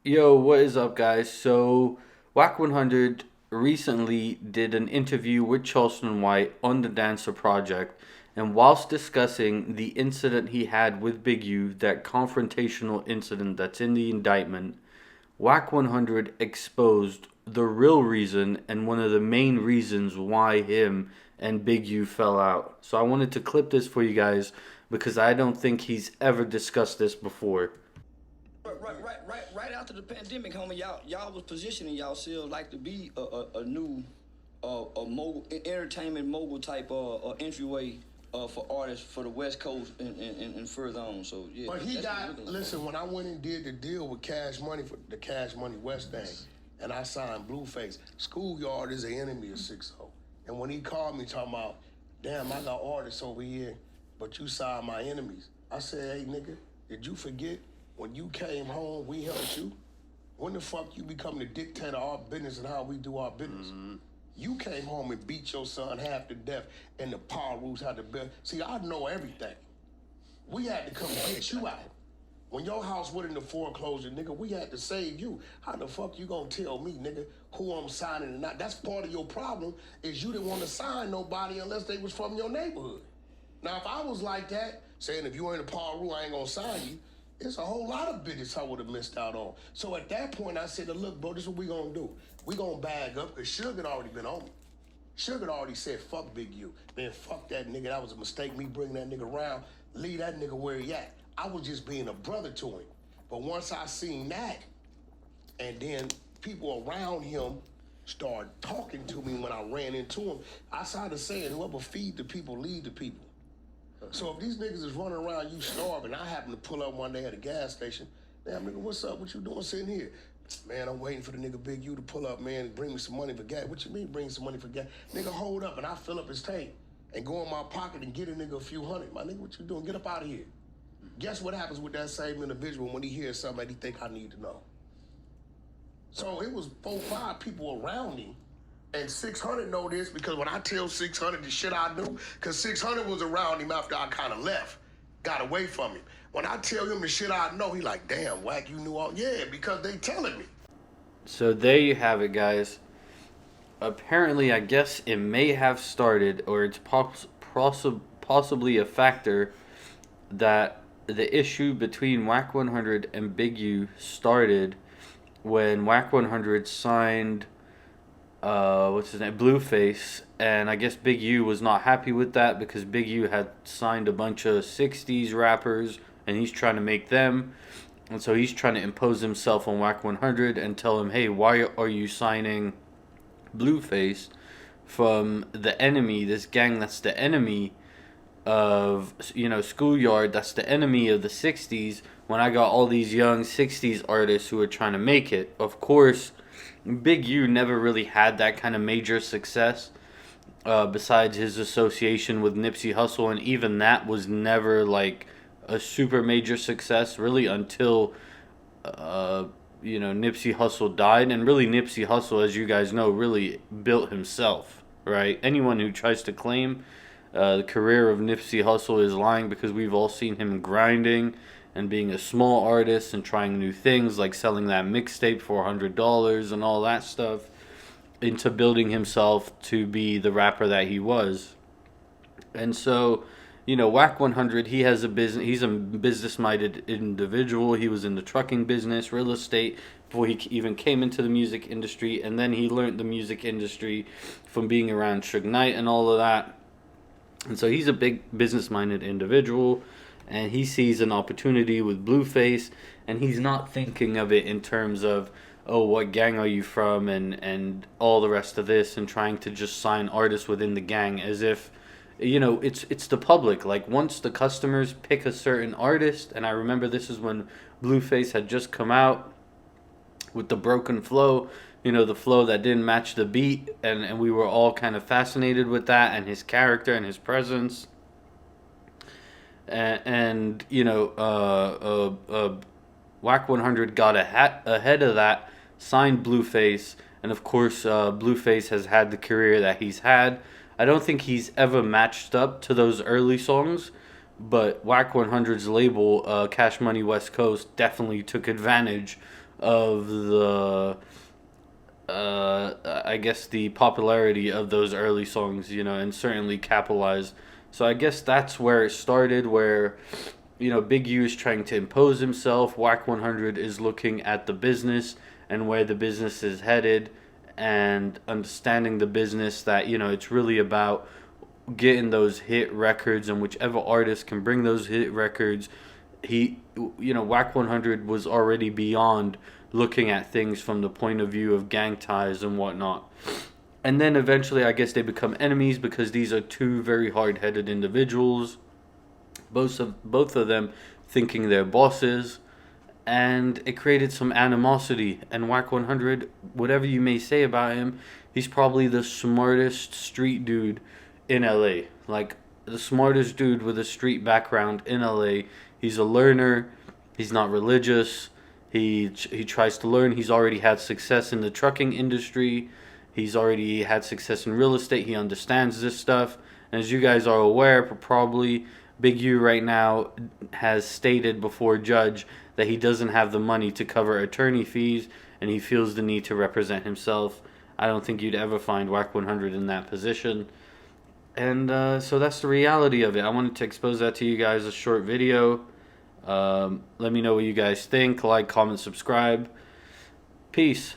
Yo, what is up, guys? So, Wack 100 recently did an interview with Charleston White on the Danza Project, and whilst discussing the incident he had with Big U, that confrontational incident that's in the indictment, Wack 100 exposed the real reason and one of the main reasons why him and Big U fell out. So, I wanted to clip this for you guys because I don't think he's ever discussed this before. Right after the pandemic, homie, y'all was positioning yourselves like to be a new a mogul, entertainment mogul type entryway for artists for the West Coast and further on. So yeah. But he got listen. When I went and did the deal with Cash Money for the Cash Money West thing, and I signed Blueface, Schoolyard is an enemy of 6-0. And when he called me talking about, damn, I got artists over here, but you signed my enemies. I said, hey nigga, did you forget? When you came home, we helped you. When the fuck you become the dictator of our business and how we do our business? Mm-hmm. You came home and beat your son half to death, and the power rules had to build. See, I know everything. We had to come get you out. When your house went into foreclosure, nigga, we had to save you. How the fuck you gonna tell me, nigga, who I'm signing and not? That's part of your problem, is you didn't want to sign nobody unless they was from your neighborhood. Now, if I was like that, saying if you ain't a power rule, I ain't gonna sign you, it's a whole lot of business I would have missed out on. So at that point, I said, look, bro, this is what we gonna do. We gonna bag up, because Suge had already been on me. Suge had already said, fuck Big U. Man, fuck that nigga. That was a mistake, me bringing that nigga around. Leave that nigga where he at. I was just being a brother to him. But once I seen that, and then people around him started talking to me when I ran into him, I started saying, whoever feed the people, lead the people. So if these niggas is running around you starving, I happen to pull up one day at a gas station. Damn, nigga, what's up? What you doing sitting here? Man, I'm waiting for the nigga Big U to pull up, man, and bring me some money for gas. What you mean bring some money for gas? Nigga, hold up, and I fill up his tank and go in my pocket and get a nigga a few hundred. My nigga, what you doing? Get up out of here. Guess what happens with that same individual when he hears something that he think I need to know? So it was 4-5 people around me. And 600 know this because when I tell 600 the shit I knew, because 600 was around him after I kind of left, got away from him. When I tell him the shit I know, he like, damn, Wack, you knew all. Yeah, because they telling me. So there you have it, guys. Apparently, I guess it may have started, or it's possibly a factor that the issue between Wack 100 and Big U started when Wack 100 signed what's his name, Blueface, and I guess Big U was not happy with that because Big U had signed a bunch of 60s rappers and he's trying to make them, and so he's trying to impose himself on Wack 100 and tell him, hey, why are you signing Blueface from the enemy, this gang that's the enemy of, Schoolyard, that's the enemy of the 60s, when I got all these young 60s artists who are trying to make it. Of course, Big U never really had that kind of major success besides his association with Nipsey Hussle, and even that was never like a super major success really until Nipsey Hussle died. And really Nipsey Hussle, as you guys know, really built himself, right? Anyone who tries to claim the career of Nipsey Hussle is lying, because we've all seen him grinding and being a small artist and trying new things like selling that mixtape for $100 and all that stuff, into building himself to be the rapper that he was. And so, Wack 100, he has a business. He's a business-minded individual. He was in the trucking business, real estate, before he even came into the music industry, and then he learned the music industry from being around Suge Knight and all of that. And so he's a big business-minded individual, and he sees an opportunity with Blueface, and he's not thinking of it in terms of, oh, what gang are you from, and all the rest of this, and trying to just sign artists within the gang as if, it's the public. Like, once the customers pick a certain artist, and I remember this is when Blueface had just come out with the broken flow, the flow that didn't match the beat, and we were all kind of fascinated with that and his character and his presence. And Wack 100 got ahead of that, signed Blueface, and of course Blueface has had the career that he's had. I don't think he's ever matched up to those early songs, but Wack 100's label, Cash Money West Coast, definitely took advantage of the I guess the popularity of those early songs, and certainly capitalized. So I guess that's where it started, where Big U is trying to impose himself. Wack 100 is looking at the business and where the business is headed, and understanding the business that it's really about getting those hit records, and whichever artist can bring those hit records. Wack 100 was already beyond looking at things from the point of view of gang ties and whatnot. And then eventually, I guess they become enemies because these are two very hard-headed individuals, both of them thinking they're bosses, and it created some animosity. And Wack 100, whatever you may say about him, he's probably the smartest street dude in LA. Like, the smartest dude with a street background in LA. He's a learner. He's not religious. He tries to learn. He's already had success in the trucking industry. He's already had success in real estate. He understands this stuff. And as you guys are aware, probably Big U right now has stated before judge that he doesn't have the money to cover attorney fees, and he feels the need to represent himself. I don't think you'd ever find Wack 100 in that position. And so that's the reality of it. I wanted to expose that to you guys, a short video. Let me know what you guys think. Like, comment, subscribe. Peace.